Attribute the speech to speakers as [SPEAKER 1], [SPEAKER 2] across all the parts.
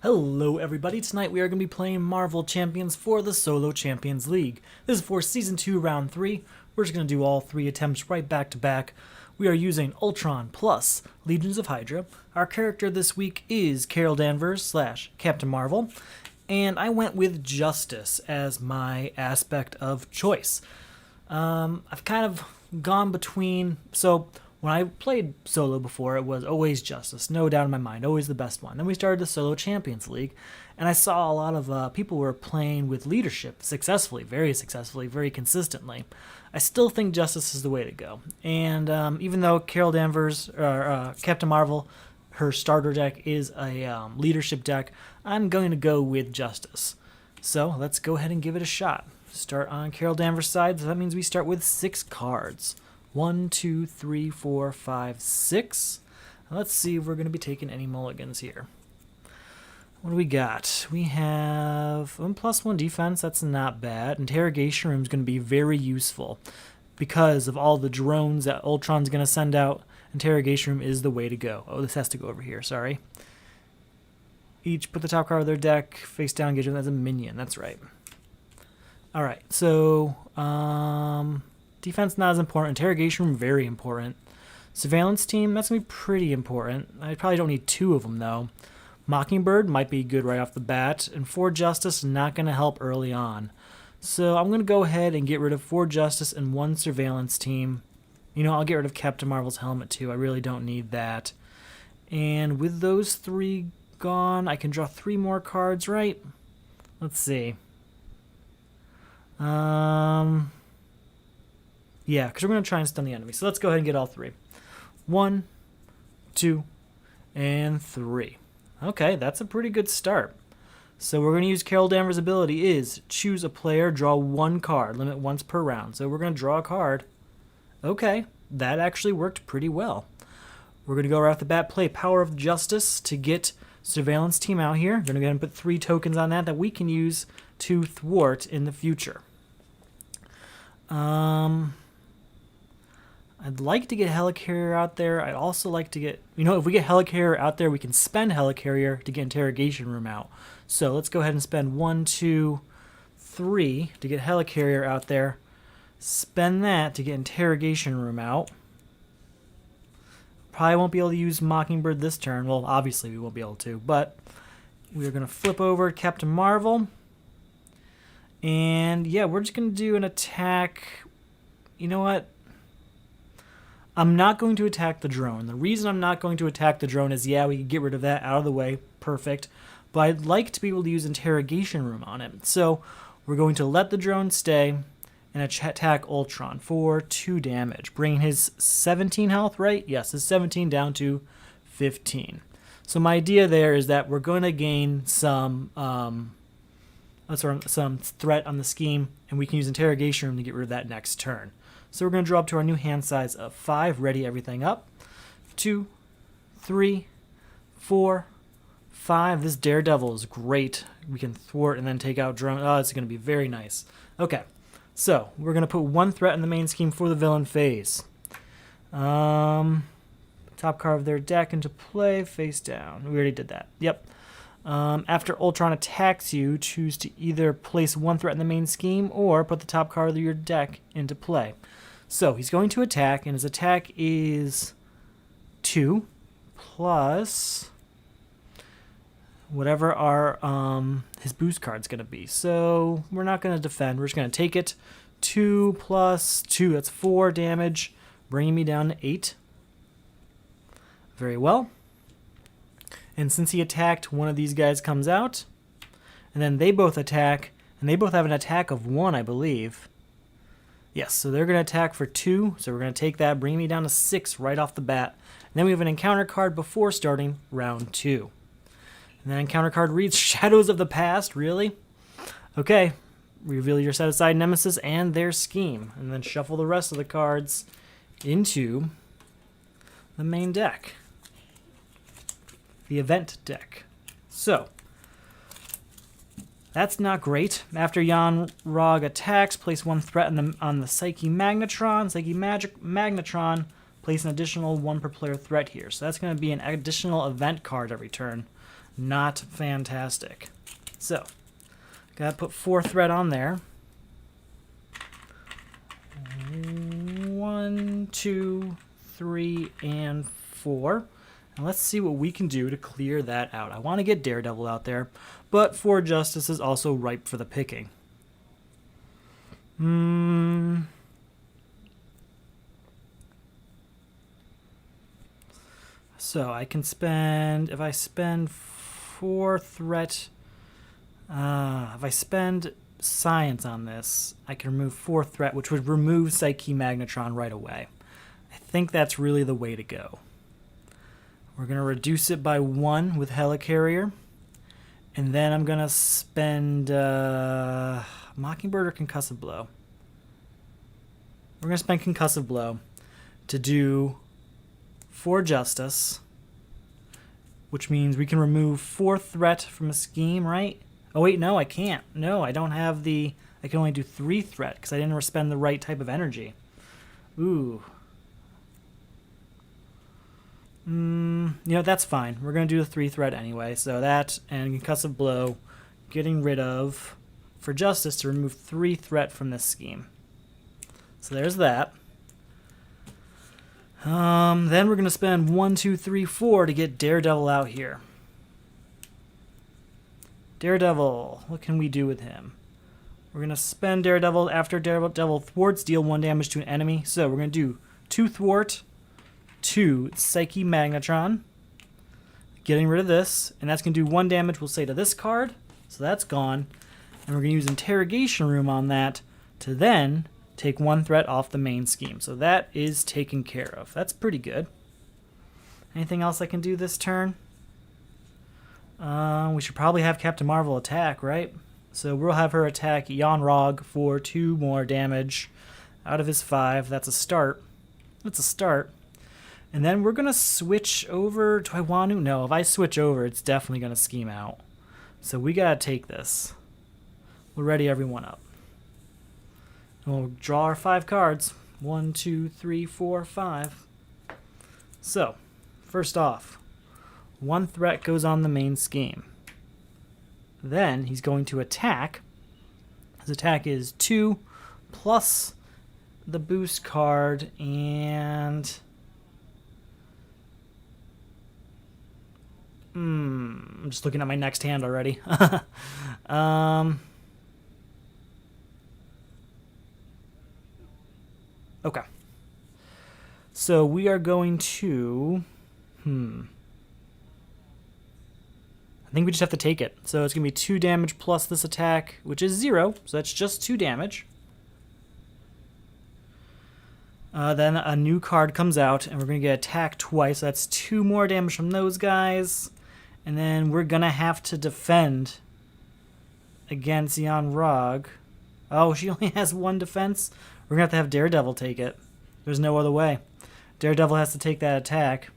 [SPEAKER 1] Hello everybody, tonight we are going to be playing Marvel Champions for the Solo Champions League. This is for Season 2, Round 3. We're just going to do all 3 attempts right back to back. We are using Ultron plus Legions of Hydra. Our character this week is Carol Danvers / Captain Marvel. And I went with Justice as my aspect of choice. I've kind of gone between... So when I played solo before, it was always Justice, no doubt in my mind, always the best one. Then we started the Solo Champions League, and I saw a lot of people were playing with leadership successfully, very consistently. I still think Justice is the way to go. And even though Carol Danvers, or Captain Marvel, her starter deck is a leadership deck, I'm going to go with Justice. So let's go ahead and give it a shot. Start on Carol Danvers' side, so that means we start with 6 cards. 1, 2, 3, 4, 5, 6. Let's see if we're going to be taking any mulligans here. What do we got? We have +1 defense. That's not bad. Interrogation Room is going to be very useful because of all the drones that Ultron's going to send out. Interrogation Room is the way to go. Oh, this has to go over here. Sorry. Each put the top card of their deck face down, engage them as a minion. That's right. All right. So, defense not as important. Interrogation Room, very important. Surveillance Team, that's going to be pretty important. I probably don't need 2 of them, though. Mockingbird might be good right off the bat. And 4 Justice, not going to help early on. So I'm going to go ahead and get rid of 4 Justice and 1 Surveillance Team. You know, I'll get rid of Captain Marvel's helmet, too. I really don't need that. And with those 3 gone, I can draw 3 more cards, right? Let's see. Yeah, because we're going to try and stun the enemy. So let's go ahead and get all 3. 1, 2, and 3. Okay, that's a pretty good start. So we're going to use Carol Danvers' ability is choose a player, draw 1 card, limit once per round. So we're going to draw a card. Okay, that actually worked pretty well. We're going to go right off the bat, play Power of Justice to get Surveillance Team out here. We're going to go ahead and put 3 tokens on that we can use to thwart in the future. I'd like to get Helicarrier out there. I'd also like to get... You know, if we get Helicarrier out there, we can spend Helicarrier to get Interrogation Room out. So let's go ahead and spend 1, 2, 3 to get Helicarrier out there. Spend that to get Interrogation Room out. Probably won't be able to use Mockingbird this turn. Well, obviously we won't be able to. But we're going to flip over Captain Marvel. And yeah, we're just going to do an attack. You know what? I'm not going to attack the drone. The reason I'm not going to attack the drone is, yeah, we can get rid of that out of the way. Perfect. But I'd like to be able to use Interrogation Room on it. So we're going to let the drone stay and attack Ultron for 2 damage. Bringing his 17 health, right? Yes, his 17 down to 15. So my idea there is that we're going to gain some threat on the scheme, and we can use Interrogation Room to get rid of that next turn. So we're going to draw up to our new hand size of 5, ready everything up. 2, 3, 4, 5. This Daredevil is great. We can thwart and then take out drone. Oh, it's going to be very nice. Okay, so we're going to put 1 threat in the main scheme for the villain phase. Top card of their deck into play, face down. We already did that. Yep. After Ultron attacks you, choose to either place 1 threat in the main scheme or put the top card of your deck into play. So he's going to attack, and his attack is 2 plus whatever our his boost card's going to be. So we're not going to defend. We're just going to take it. 2 plus 2, that's 4 damage, bringing me down to 8. Very well. And since he attacked, one of these guys comes out. And then they both attack. And they both have an attack of 1, I believe. Yes, so they're going to attack for 2. So we're going to take that, bring me down to 6 right off the bat. And then we have an encounter card before starting round 2. And that encounter card reads Shadows of the Past. Really? Okay. Reveal your set-aside nemesis and their scheme. And then shuffle the rest of the cards into the main deck. The event deck. So, that's not great. After Jan Rog attacks, place 1 threat on the Psyche Magnetron. Psyche Magnetron, place an additional 1 per player threat here. So that's going to be an additional event card every turn. Not fantastic. So, gotta put 4 threat on there. 1, 2, 3, and 4. And let's see what we can do to clear that out. I want to get Daredevil out there, but 4 Justice is also ripe for the picking. So I can spend, if I spend 4 threat, if I spend science on this, I can remove 4 threat, which would remove Psyche Magnetron right away. I think that's really the way to go. We're going to reduce it by 1 with Helicarrier. And then I'm going to spend Mockingbird or Concussive Blow. We're going to spend Concussive Blow to do 4 Justice, which means we can remove 4 threat from a scheme, right? Oh, wait, no, I can't. No, I don't have the... I can only do 3 threat because I didn't spend the right type of energy. Ooh. That's fine. We're going to do the 3 threat anyway. So that and Concussive Blow, getting rid of, for Justice, to remove 3 threat from this scheme. So there's that. Then we're going to spend 1, 2, 3, 4 to get Daredevil out here. Daredevil, what can we do with him? We're going to spend Daredevil after Daredevil thwarts, deal 1 damage to an enemy. So we're going to do 2 thwart, 2 Psyche Magnetron, getting rid of this, and that's going to do 1 damage, we'll say, to this card. So that's gone. And we're going to use Interrogation Room on that to then take 1 threat off the main scheme. So that is taken care of. That's pretty good. Anything else I can do this turn? We should probably have Captain Marvel attack, right? So we'll have her attack Yon-Rogg for 2 more damage out of his 5. That's a start. That's a start. And then we're going to switch over. Do I want to? No, if I switch over, it's definitely going to scheme out. So we got to take this. We'll ready everyone up. And we'll draw our 5 cards. 1, 2, 3, 4, 5. So, first off, 1 threat goes on the main scheme. Then he's going to attack. His attack is 2 plus the boost card, and I'm just looking at my next hand already. Okay. So we are going to I think we just have to take it. So it's going to be 2 damage plus this attack, which is 0. So that's just 2 damage. Then a new card comes out, and we're going to get attacked twice. So that's 2 more damage from those guys. And then we're going to have to defend against Yon-Rogg. Oh, she only has 1 defense? We're going to have Daredevil take it. There's no other way. Daredevil has to take that attack.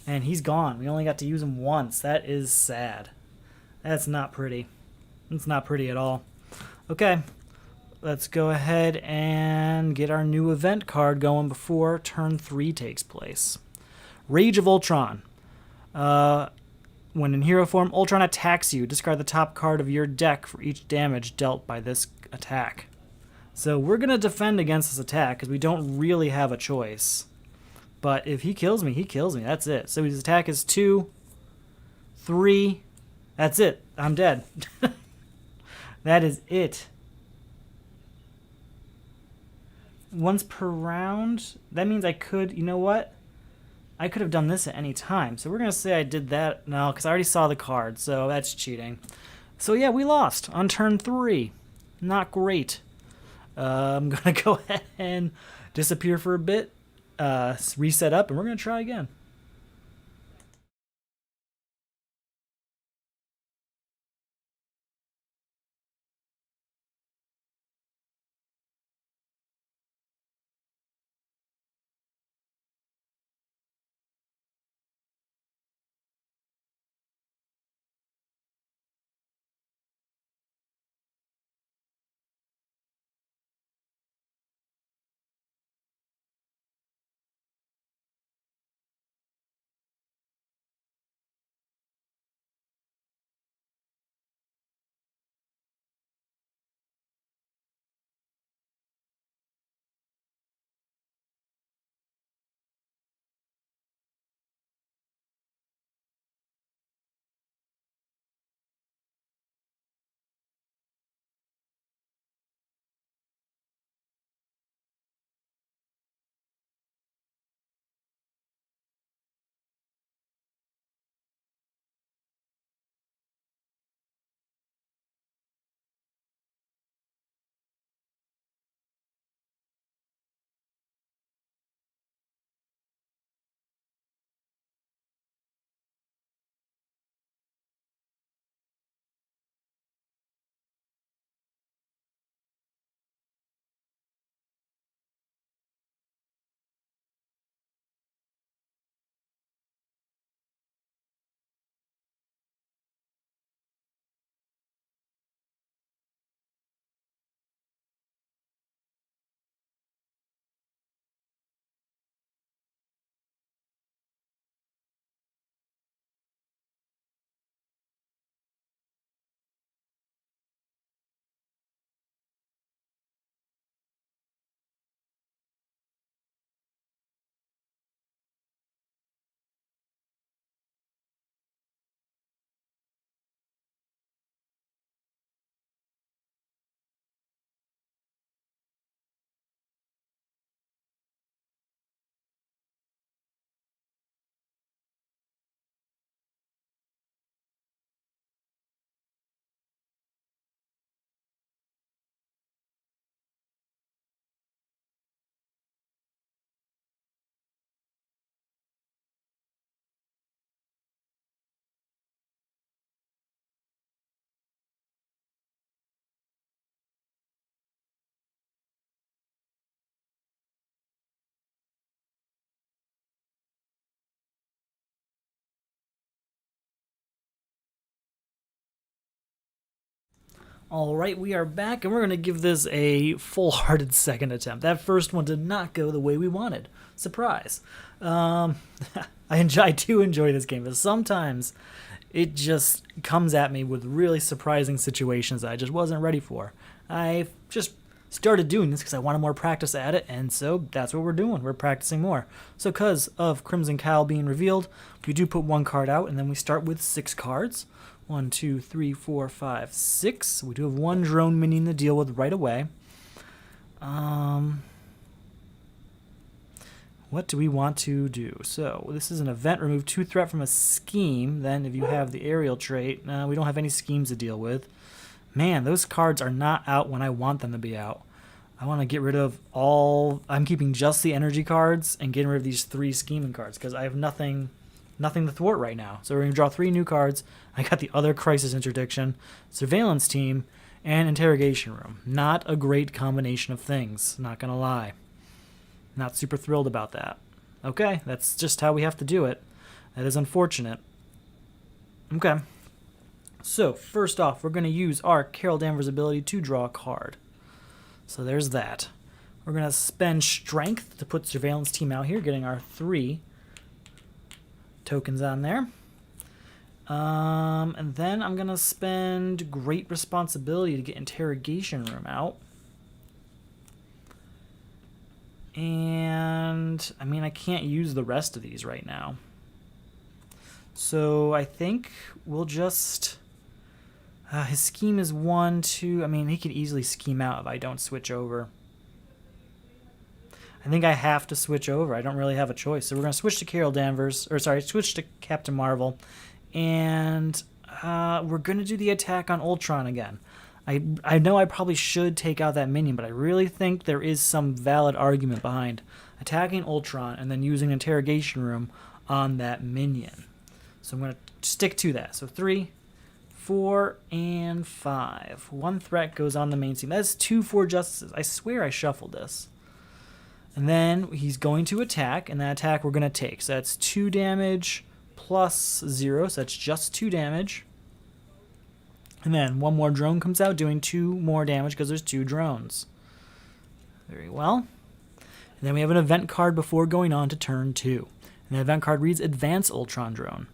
[SPEAKER 1] And he's gone. We only got to use him once. That is sad. That's not pretty. It's not pretty at all. Okay. Let's go ahead and get our new event card going before turn 3 takes place. Rage of Ultron. When in hero form, Ultron attacks you. Discard the top card of your deck for each damage dealt by this attack. So we're going to defend against this attack because we don't really have a choice. But if he kills me, he kills me. That's it. So his attack is 2, 3. That's it. I'm dead. That is it. Once per round. That means I could, you know what? I could have done this at any time. So we're going to say I did that. No, because I already saw the card. So that's cheating. So yeah, we lost on turn 3. Not great. I'm going to go ahead and disappear for a bit. Reset up, and we're going to try again. Alright, we are back, and we're going to give this a full-hearted second attempt. That first one did not go the way we wanted. Surprise. I do enjoy this game, but sometimes it just comes at me with really surprising situations that I just wasn't ready for. I just started doing this because I wanted more practice at it, and so that's what we're doing. We're practicing more. So because of Crimson Cowl being revealed, we do put one card out, and then we start with 6 cards. 1, 2, 3, 4, 5, 6. We do have one drone minion to deal with right away. What do we want to do? So this is an event. Remove 2 threat from a scheme. Then if you have the aerial trait, we don't have any schemes to deal with. Man, those cards are not out when I want them to be out. I want to get rid of all... I'm keeping just the energy cards and getting rid of these 3 scheming cards because I have nothing to thwart right now. So we're going to draw 3 new cards. I got the other Crisis Interdiction, Surveillance Team, and Interrogation Room. Not a great combination of things, not going to lie. Not super thrilled about that. Okay, that's just how we have to do it. That is unfortunate. Okay. So, first off, we're going to use our Carol Danvers ability to draw a card. So there's that. We're going to spend Strength to put Surveillance Team out here, getting our 3 tokens on there. And then I'm going to spend Great Responsibility to get Interrogation Room out. And, I mean, I can't use the rest of these right now. So I think we'll just... his scheme is 1, 2... I mean, he could easily scheme out if I don't switch over. I think I have to switch over. I don't really have a choice. So we're going to switch to Carol Danvers. Or, sorry, switch to Captain Marvel. And we're going to do the attack on Ultron again. I know I probably should take out that minion, but I really think there is some valid argument behind attacking Ultron and then using Interrogation Room on that minion. So I'm going to stick to that. So 3, 4, and 5. 1 threat goes on the main team. That's 2 4 justices. I swear I shuffled this. And then he's going to attack, and that attack we're going to take. So that's 2 damage plus 0, so that's just 2 damage. And then 1 more drone comes out, doing 2 more damage because there's 2 drones. Very well. And then we have an event card before going on to turn 2. And the event card reads Advance Ultron Drone.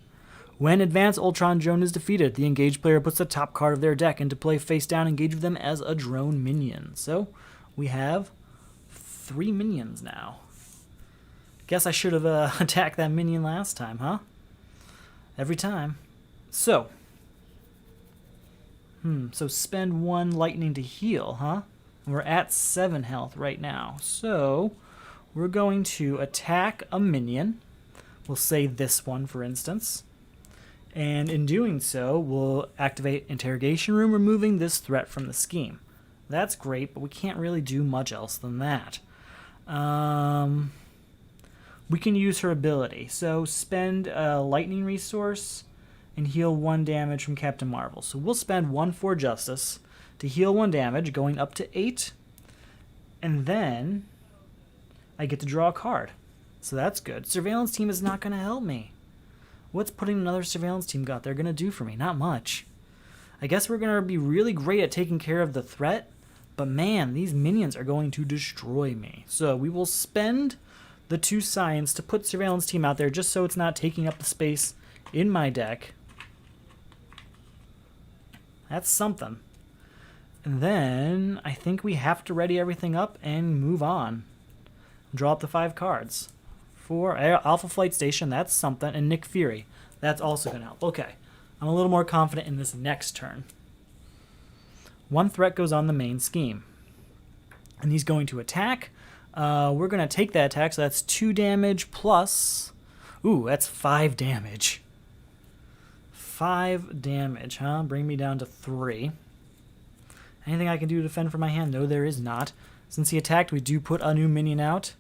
[SPEAKER 1] When Advance Ultron Drone is defeated, the engaged player puts the top card of their deck into play face down, engage with them as a drone minion. So we have 3 minions now. Guess I should have attacked that minion last time, huh? Every time. So spend 1 lightning to heal, huh? We're at 7 health right now. So we're going to attack a minion. We'll say this one, for instance. And in doing so, we'll activate Interrogation Room, removing this threat from the scheme. That's great, but we can't really do much else than that. We can use her ability. So spend a lightning resource and heal 1 damage from Captain Marvel. So we'll spend 1 for Justice to heal 1 damage, going up to 8. And then I get to draw a card. So that's good. Surveillance Team is not going to help me. What's putting another Surveillance Team out there going to do for me? Not much. I guess we're going to be really great at taking care of the threat, but man, these minions are going to destroy me. So we will spend the 2 science to put Surveillance Team out there just so it's not taking up the space in my deck. That's something. And then I think we have to ready everything up and move on. Draw up the 5 cards. For Alpha Flight Station, that's something. And Nick Fury, that's also going to help. Okay, I'm a little more confident in this next turn. 1 threat goes on the main scheme. And he's going to attack. We're going to take that attack, so that's 2 damage plus... Ooh, that's 5 damage. 5 damage, huh? Bring me down to 3. Anything I can do to defend from my hand? No, there is not. Since he attacked, we do put a new minion out.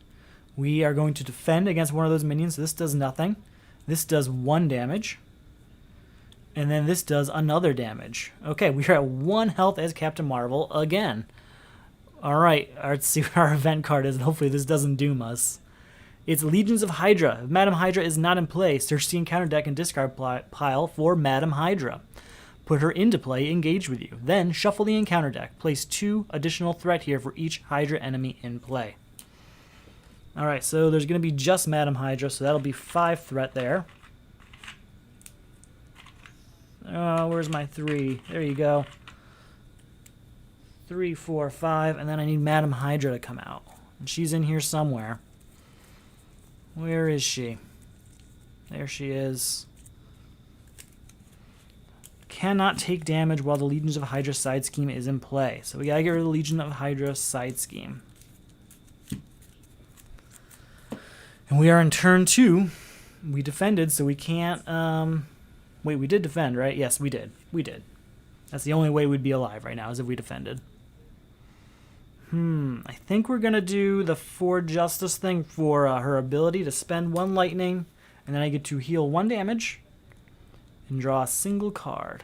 [SPEAKER 1] We are going to defend against one of those minions. This does nothing. This does 1 damage. And then this does another damage. Okay, we are at 1 health as Captain Marvel again. Alright, let's see what our event card is, and hopefully this doesn't doom us. It's Legions of Hydra. If Madam Hydra is not in play, search the encounter deck and discard pile for Madam Hydra. Put her into play, engage with you. Then shuffle the encounter deck. Place 2 additional threat here for each Hydra enemy in play. Alright, so there's going to be just Madam Hydra, so that'll be 5 threat there. Where's my 3? There you go. 3, 4, 5, and then I need Madam Hydra to come out. And she's in here somewhere. Where is she? There she is. Cannot take damage while the Legions of Hydra side scheme is in play. So we gotta get rid of the Legion of Hydra side scheme. And we are in turn 2. We defended, so we can't... Wait, we did defend, right? Yes, we did. We did. That's the only way we'd be alive right now, is if we defended. I think we're going to do the 4 Justice thing for her ability to spend 1 lightning, and then I get to heal 1 damage and draw a single card.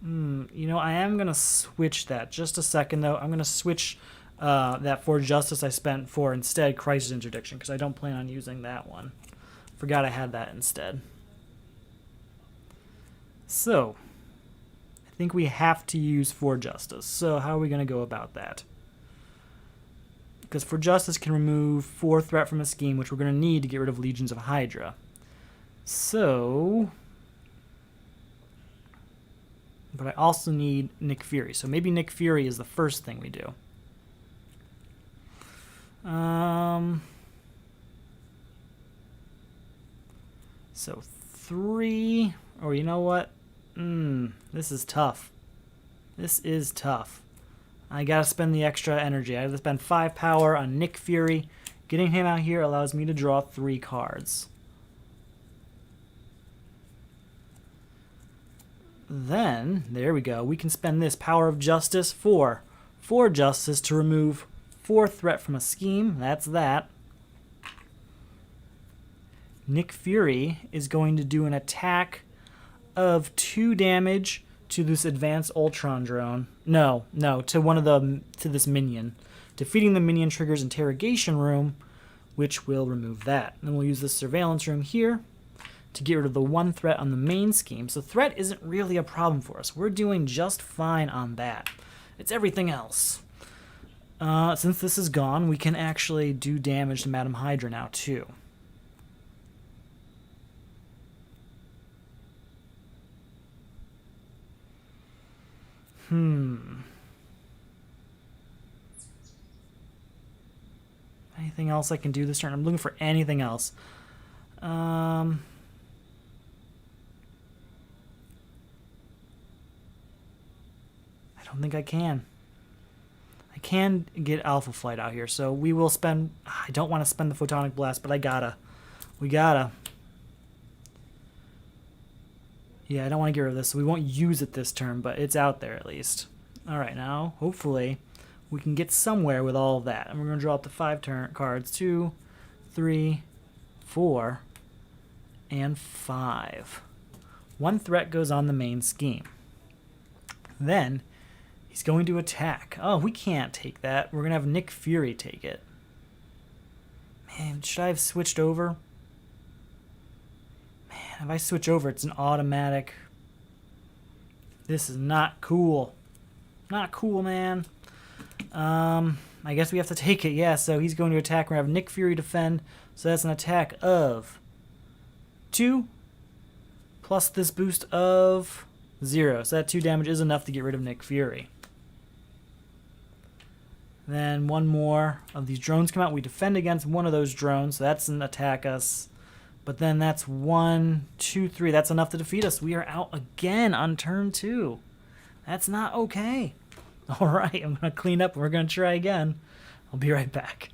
[SPEAKER 1] You know, I am going to switch that. Just a second, though. I'm going to switch that 4 Justice I spent for instead Crisis Interdiction, because I don't plan on using that one. Forgot I had that instead. So, I think we have to use 4 Justice. So how are we going to go about that? Because 4 Justice can remove 4 threat from a scheme, which we're going to need to get rid of Legions of Hydra. So... But I also need Nick Fury. So maybe Nick Fury is the first thing we do. So 3, or you know what? This is tough. This is tough. I gotta spend the extra energy. I have to spend 5 power on Nick Fury. Getting him out here allows me to draw 3 cards. Then, there we go. We can spend this Power of Justice for 4 Justice to remove 4 threat from a scheme. That's that. Nick Fury is going to do an attack of 2 damage to this advanced Ultron drone. No, to this minion. Defeating the minion triggers Interrogation Room, which will remove that. And then we'll use the Surveillance Room here to get rid of the 1 threat on the main scheme. So threat isn't really a problem for us. We're doing just fine on that. It's everything else. Since this is gone, we can actually do damage to Madam Hydra now, too. Anything else I can do this turn? I'm looking for anything else. I don't think I can. I can get Alpha Flight out here, so we will spend... I don't want to spend the Photonic Blast, but I gotta. We gotta. Yeah, I don't want to get rid of this, so we won't use it this turn, but it's out there at least. Alright, now, hopefully, we can get somewhere with all of that. And we're going to draw up the 5 cards. 2, 3, 4, and 5. 1 threat goes on the main scheme. Then, he's going to attack. Oh, we can't take that. We're going to have Nick Fury take it. Man, should I have switched over? If I switch over, it's an automatic. This is not cool. Not cool, man. I guess we have to take it. Yeah, so he's going to attack. We're going to have Nick Fury defend. So that's an attack of 2 plus this boost of 0. So that 2 damage is enough to get rid of Nick Fury. Then 1 more of these drones come out. We defend against 1 of those drones. So that's an attack us. But then that's 1, 2, 3. That's enough to defeat us. We are out again on turn 2. That's not okay. All right, I'm going to clean up. We're going to try again. I'll be right back.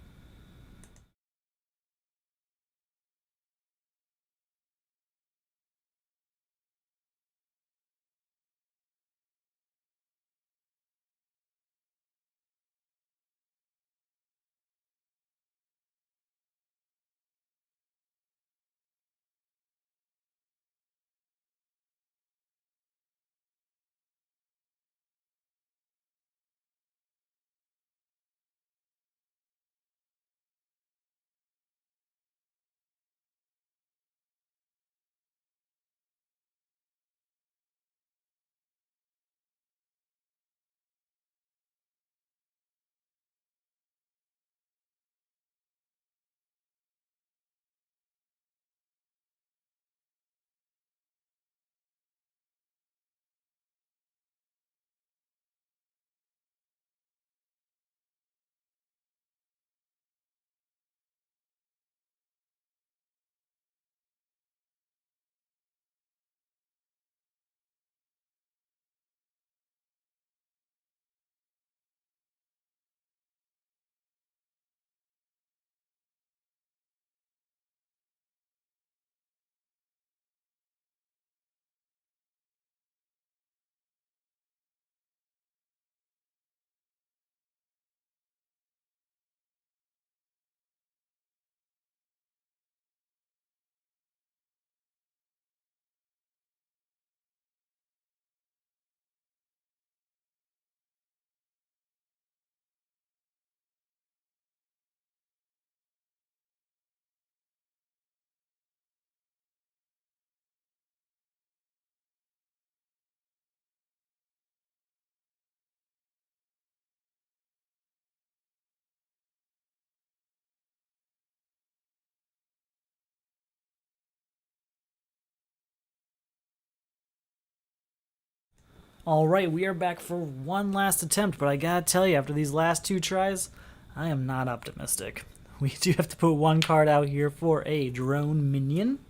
[SPEAKER 1] Alright, we are back for one last attempt, but I gotta tell you, after these last 2 tries, I am not optimistic. We do have to put one card out here for a drone minion.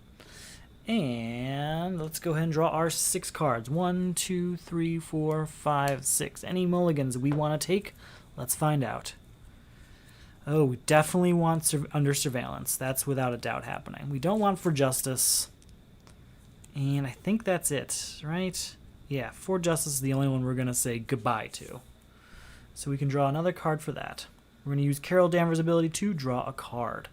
[SPEAKER 1] And let's go ahead and draw our 6 cards. 1, 2, 3, 4, 5, 6. Any mulligans we want to take? Let's find out. Oh, we definitely want under surveillance. That's without a doubt happening. We don't want for justice. And I think that's it, right? Yeah, for justice is the only one we're going to say goodbye to. So we can draw another card for that. We're going to use Carol Danvers' ability to draw a card.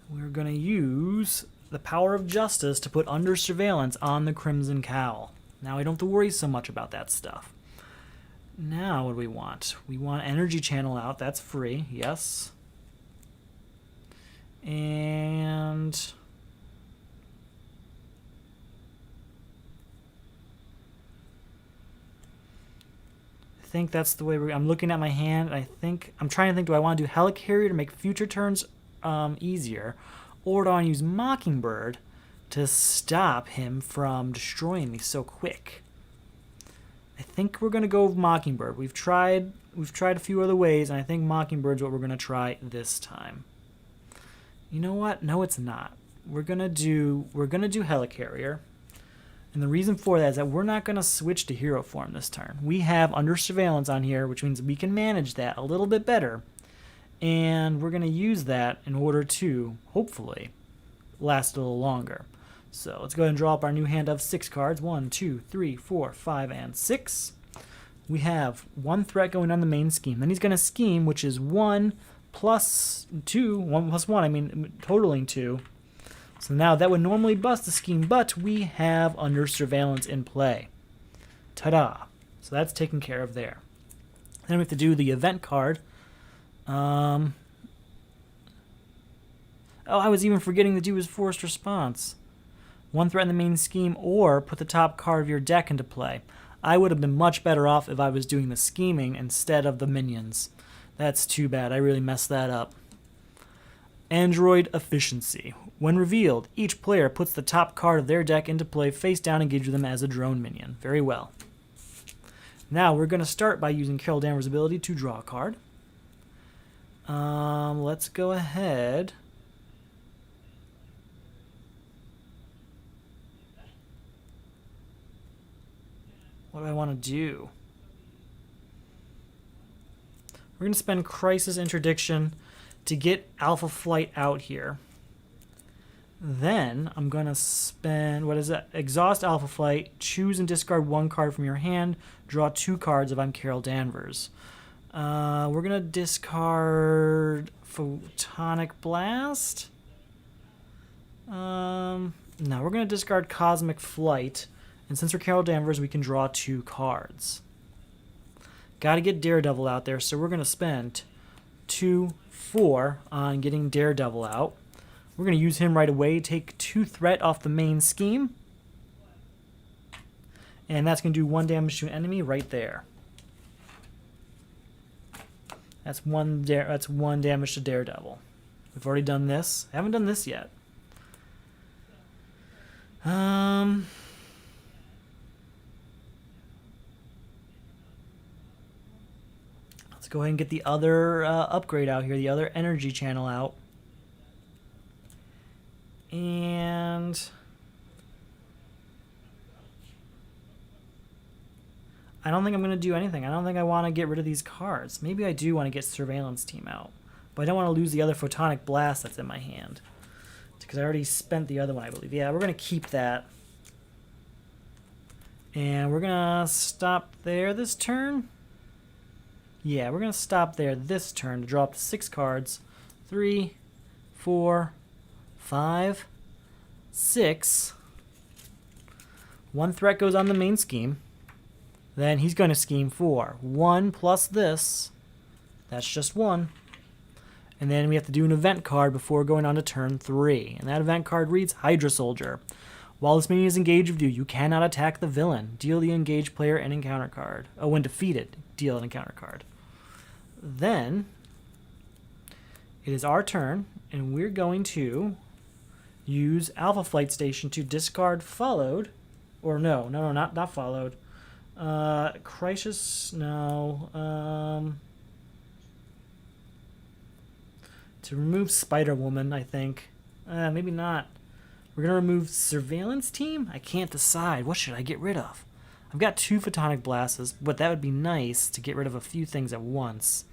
[SPEAKER 1] We're going to use the power of justice to put under surveillance on the Crimson Cowl. Now I don't have to worry so much about that stuff. Now what do we want? We want energy channel out. That's free. Yes. And I think that's the way I'm looking at my hand. And I'm trying to think, do I want to do Helicarrier to make future turns easier, or do I want to use Mockingbird to stop him from destroying me so quick? I think we're going to go with Mockingbird. We've tried a few other ways, and I think Mockingbird's what we're going to try this time. You know what? No, it's not. We're going to do Helicarrier. And the reason for that is that we're not going to switch to hero form this turn. We have under surveillance on here, which means we can manage that a little bit better. And we're going to use that in order to, hopefully, last a little longer. So let's go ahead and draw up our new hand of 6 cards. 1, 2, 3, 4, 5, and 6. We have 1 threat going on the main scheme. Then he's going to scheme, which is 1 plus 2, 1 plus 1, I mean, totaling 2. So now that would normally bust the scheme, but we have under surveillance in play. Ta-da! So that's taken care of there. Then we have to do the event card. Oh, I was even forgetting to do his forced response. 1 threat in the main scheme, or put the top card of your deck into play. I would have been much better off if I was doing the scheming instead of the minions. That's too bad. I really messed that up. Android Efficiency. When revealed, each player puts the top card of their deck into play face down, engaging them as a drone minion. Very well. Now we're going to start by using Carol Danvers' ability to draw a card. Let's go ahead. What do I want to do? We're going to spend Crisis Interdiction to get Alpha Flight out here. Then I'm going to spend, what is that? Exhaust Alpha Flight, choose and discard 1 card from your hand, draw 2 cards if I'm Carol Danvers. We're going to discard Photonic Blast. No, we're going to discard Cosmic Flight. And since we're Carol Danvers, we can draw 2 cards. Got to get Daredevil out there, so we're going to spend 2, 4 on getting Daredevil out. We're going to use him right away, take 2 threat off the main scheme. And that's going to do 1 damage to an enemy right there. That's 1 damage to Daredevil. We've already done this. I haven't done this yet. Let's go ahead and get the other upgrade out here, the other energy channel out. And I don't think I'm going to do anything. I don't think I want to get rid of these cards. Maybe I do want to get Surveillance Team out. But I don't want to lose the other Photonic Blast that's in my hand. Because I already spent the other one, I believe. Yeah, we're going to keep that. And we're going to stop there this turn. Yeah, we're going to stop there this turn to draw up to 6 cards. 3, 4, 5, 6. 1 threat goes on the main scheme. Then he's going to scheme for 1 plus this. That's just 1. And then we have to do an event card before going on to turn 3. And that event card reads Hydra Soldier. While this minion is engaged with you, you cannot attack the villain. Deal the engaged player an encounter card. Oh, when defeated, deal an encounter card. Then it is our turn, and we're going to use Alpha Flight Station to discard followed Or no, not followed. Crisis, no. To remove Spider-Woman, I think. Maybe not. We're going to remove Surveillance Team? I can't decide. What should I get rid of? I've got 2 Photonic Blasts, but that would be nice to get rid of a few things at once.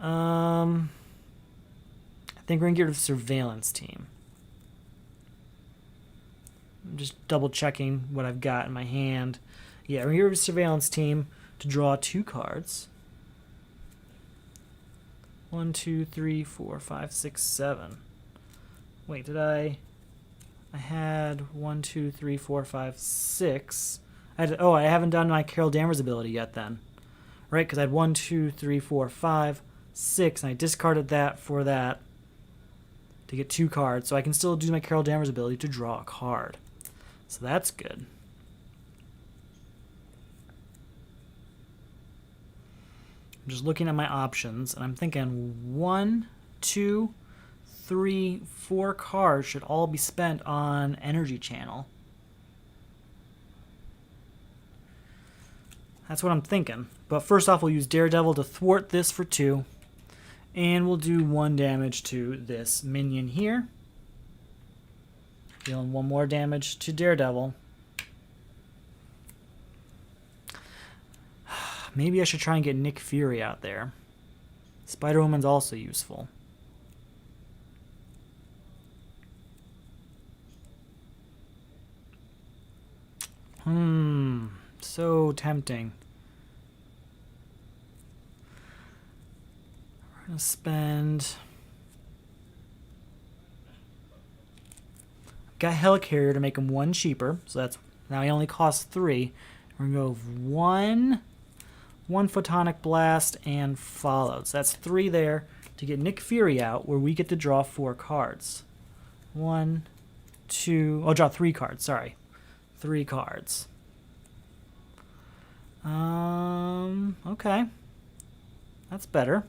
[SPEAKER 1] I think we're going to get rid of Surveillance Team. I'm just double checking what I've got in my hand. Yeah, we're going to get rid of Surveillance Team to draw 2 cards. 1, 2, 3, 4, 5, 6, 7. Wait, did I had 1, 2, 3, 4, 5, 6. I haven't done my Carol Danvers ability yet then. Right, because I had 1, 2, 3, 4, 5, 6, and I discarded that for that to get 2 cards. So I can still do my Carol Danvers ability to draw a card. So that's good. I'm just looking at my options, and I'm thinking 1, 2, 3, 4 cards should all be spent on Energy Channel. That's what I'm thinking. But first off, we'll use Daredevil to thwart this for 2. And we'll do 1 damage to this minion here. Dealing 1 more damage to Daredevil. Maybe I should try and get Nick Fury out there. Spider-Woman's also useful. So tempting. We're going to spend... I've got Helicarrier to make him 1 cheaper, so that's now he only costs 3. We're going to go with 1 Photonic Blast and Followed. So that's 3 there to get Nick Fury out, where we get to draw 4 cards. 1, 2... Oh, draw 3 cards, sorry. 3 cards. Okay. That's better.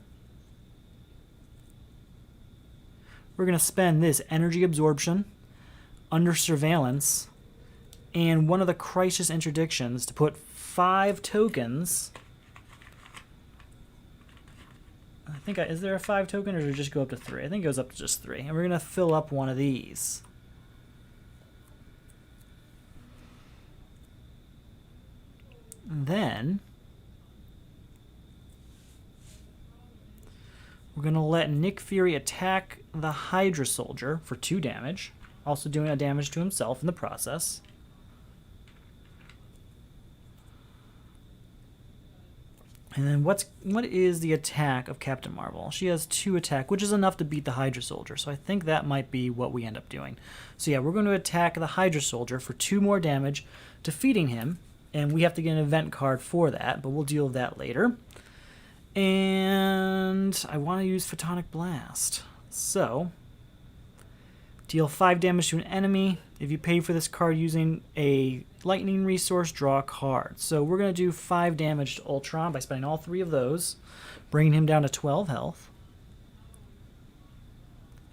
[SPEAKER 1] We're going to spend this Energy Absorption, Under Surveillance, and one of the Crisis Interdictions to put 5 tokens. I think, is there a 5 token, or does it just go up to 3? I think it goes up to just 3. And we're going to fill up one of these. And then we're going to let Nick Fury attack the Hydra Soldier for 2 damage, also doing a damage to himself in the process. And then what is the attack of Captain Marvel? She has 2 attack, which is enough to beat the Hydra Soldier. So I think that might be what we end up doing. So yeah, we're going to attack the Hydra Soldier for 2 more damage, defeating him. And we have to get an event card for that, but we'll deal with that later. And I want to use Photonic Blast. So, deal 5 damage to an enemy. If you pay for this card using a lightning resource, draw a card. So we're going to do 5 damage to Ultron by spending all 3 of those, bringing him down to 12 health.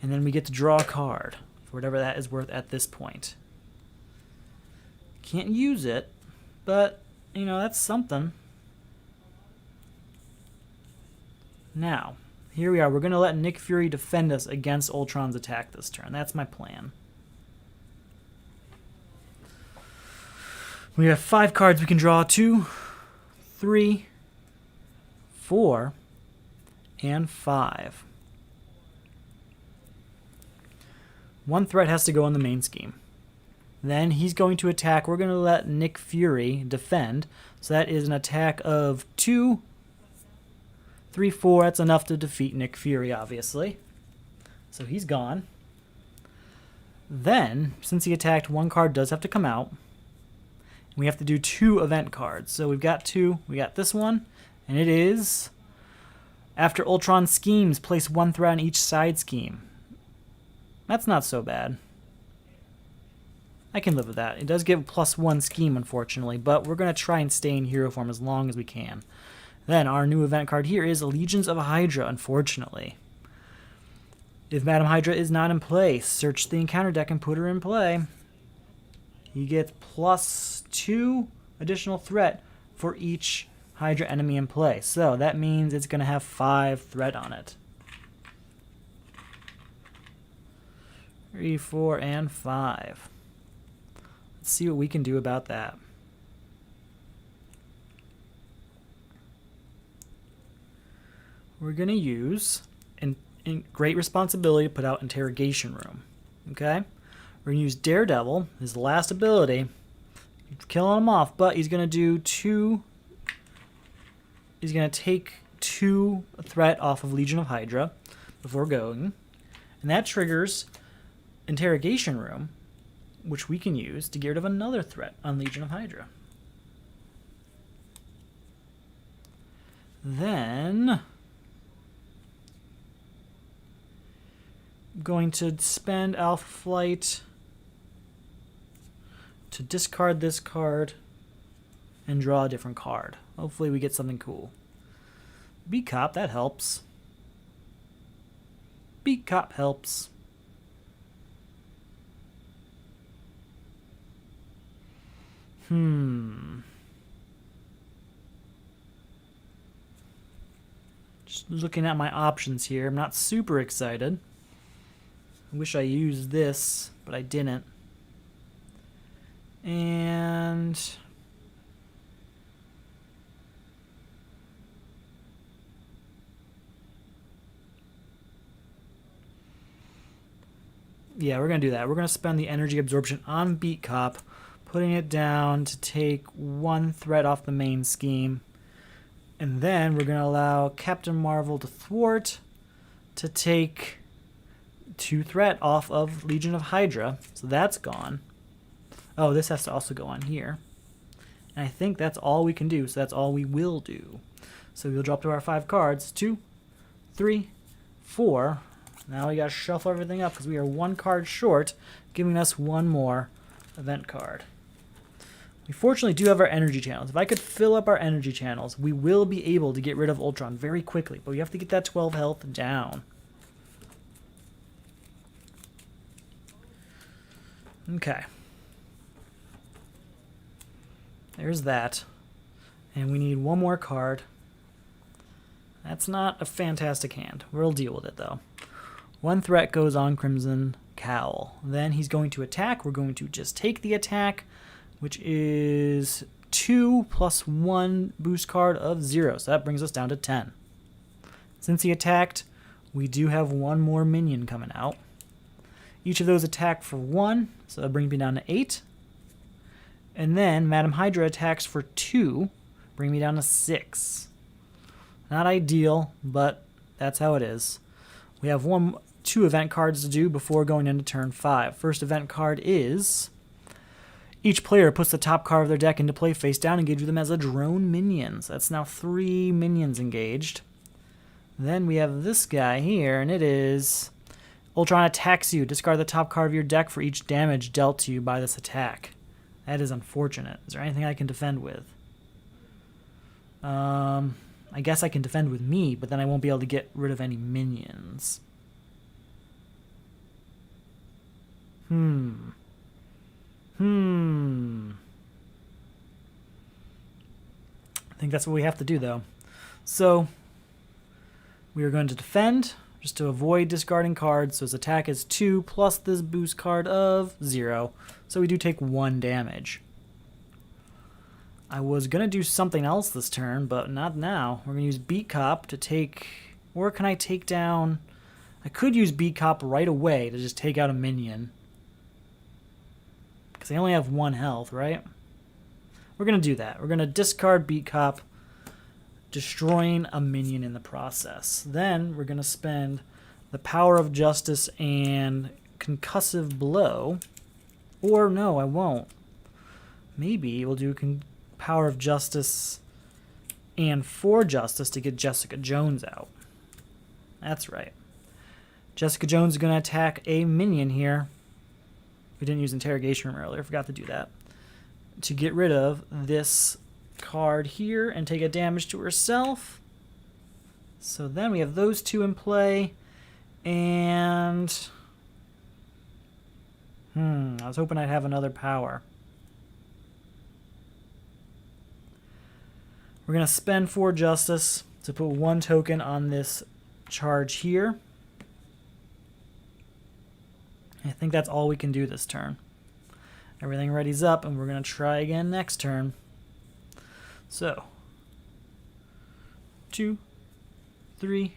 [SPEAKER 1] And then we get to draw a card for whatever that is worth at this point. Can't use it, but, you know, that's something. Now, here we are. We're going to let Nick Fury defend us against Ultron's attack this turn. That's my plan. We have 5 cards we can draw. 2, 3, 4, and 5. 1 threat has to go in the main scheme. Then he's going to attack. We're going to let Nick Fury defend. So that is an attack of 2, 3, 4. That's enough to defeat Nick Fury, obviously. So he's gone. Then, since he attacked, 1 card does have to come out. We have to do 2 event cards. So we've got 2. We got this one, and it is... After Ultron schemes, place 1 threat on each side scheme. That's not so bad. I can live with that. It does give +1 scheme, unfortunately, but we're going to try and stay in hero form as long as we can. Then our new event card here is Legions of Hydra, unfortunately. If Madam Hydra is not in play, search the encounter deck and put her in play. he gets +2 additional threat for each Hydra enemy in play. So that means it's going to have 5 threat on it. 3, 4, and 5. Let's see what we can do about that. We're going to use in great responsibility to put out Interrogation Room. Okay? We're going to use Daredevil, his last ability, killing him off, but he's going to do 2. He's going to take 2 threat off of Legion of Hydra before going. And that triggers Interrogation Room, which we can use to get rid of another threat on Legion of Hydra. Then I'm going to spend Alpha Flight to discard this card and draw a different card. Hopefully we get something cool. Beat Cop, that helps. Beat Cop helps. Just looking at my options here. I'm not super excited. I wish I used this, but I didn't. And yeah, we're going to do that. We're going to spend the energy absorption on Beat Cop, putting it down to take 1 threat off the main scheme. And then we're going to allow Captain Marvel to thwart to take 2 threat off of Legion of Hydra. So that's gone. Oh, this has to also go on here. And I think that's all we can do, so that's all we will do. So we'll drop to our 5 cards. 2, 3, 4. Now we got to shuffle everything up because we are 1 card short, giving us 1 more event card. We fortunately do have our energy channels. If I could fill up our energy channels, we will be able to get rid of Ultron very quickly, but we have to get that 12 health down. Okay. There's that. And we need 1 more card. That's not a fantastic hand. We'll deal with it, though. 1 threat goes on Crimson Cowl. Then he's going to attack. We're going to just take the attack, which is 2 + 1 boost card of 0. So that brings us down to 10. Since he attacked, we do have 1 more minion coming out. Each of those attack for 1, so that brings me down to 8. And then Madam Hydra attacks for 2, bring me down to 6. Not ideal, but that's how it is. We have 2 event cards to do before going into turn 5. First event card is each player puts the top card of their deck into play face down, engage with them as a drone minion. So that's now 3 minions engaged. Then we have this guy here, and it is Ultron attacks you. Discard the top card of your deck for each damage dealt to you by this attack. That is unfortunate. Is there anything I can defend with? I guess I can defend with me, but then I won't be able to get rid of any minions. I think that's what we have to do, though. So we are going to defend just to avoid discarding cards. So his attack is 2 plus this boost card of 0. So we do take 1 damage. I was going to do something else this turn, but not now. We're going to use Beat Cop to take... Or can I take down... I could use Beat Cop right away to just take out a minion. Because I only have 1 health, right? We're going to do that. We're going to discard Beat Cop, destroying a minion in the process. Then we're going to spend the Power of Justice and Concussive Blow. Or no, I won't. Maybe we'll do Power of Justice and For Justice to get Jessica Jones out. That's right. Jessica Jones is going to attack a minion here. We didn't use Interrogation Room earlier. Forgot to do that. To get rid of this card here and take a damage to herself. So then we have those 2 in play. And... I was hoping I'd have another power. We're going to spend 4 justice to put 1 token on this charge here. I think that's all we can do this turn. Everything ready's up, and we're going to try again next turn. So, 2, 3,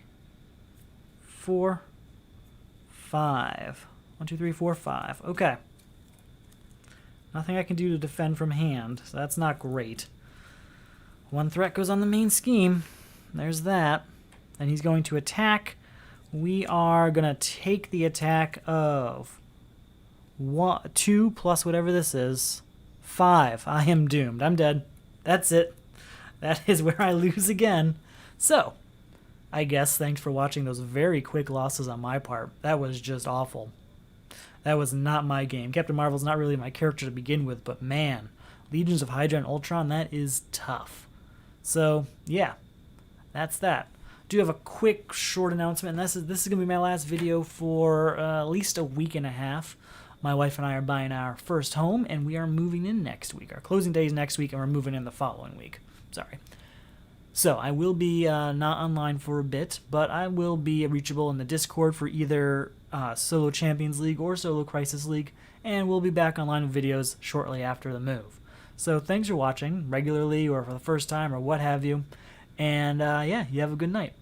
[SPEAKER 1] 4, 5. 1, 2, 3, 4, 5. Okay. Nothing I can do to defend from hand, so that's not great. 1 threat goes on the main scheme. There's that. And he's going to attack. We are going to take the attack of 2 plus whatever this is. 5. I am doomed. I'm dead. That's it. That is where I lose again. So, I guess thanks for watching those very quick losses on my part. That was just awful. That was not my game. Captain Marvel's not really my character to begin with, but man, Legions of Hydra and Ultron, that is tough. So, yeah, that's that. Do have a quick short announcement, and this is going to be my last video for at least a week and a half. My wife and I are buying our first home, and we are moving in next week. Our closing day is next week, and we're moving in the following week. Sorry. So I will be not online for a bit, but I will be reachable in the Discord for either Solo Champions League or Solo Crisis League, and we'll be back online with videos shortly after the move. So thanks for watching, regularly or for the first time or what have you, and yeah, you have a good night.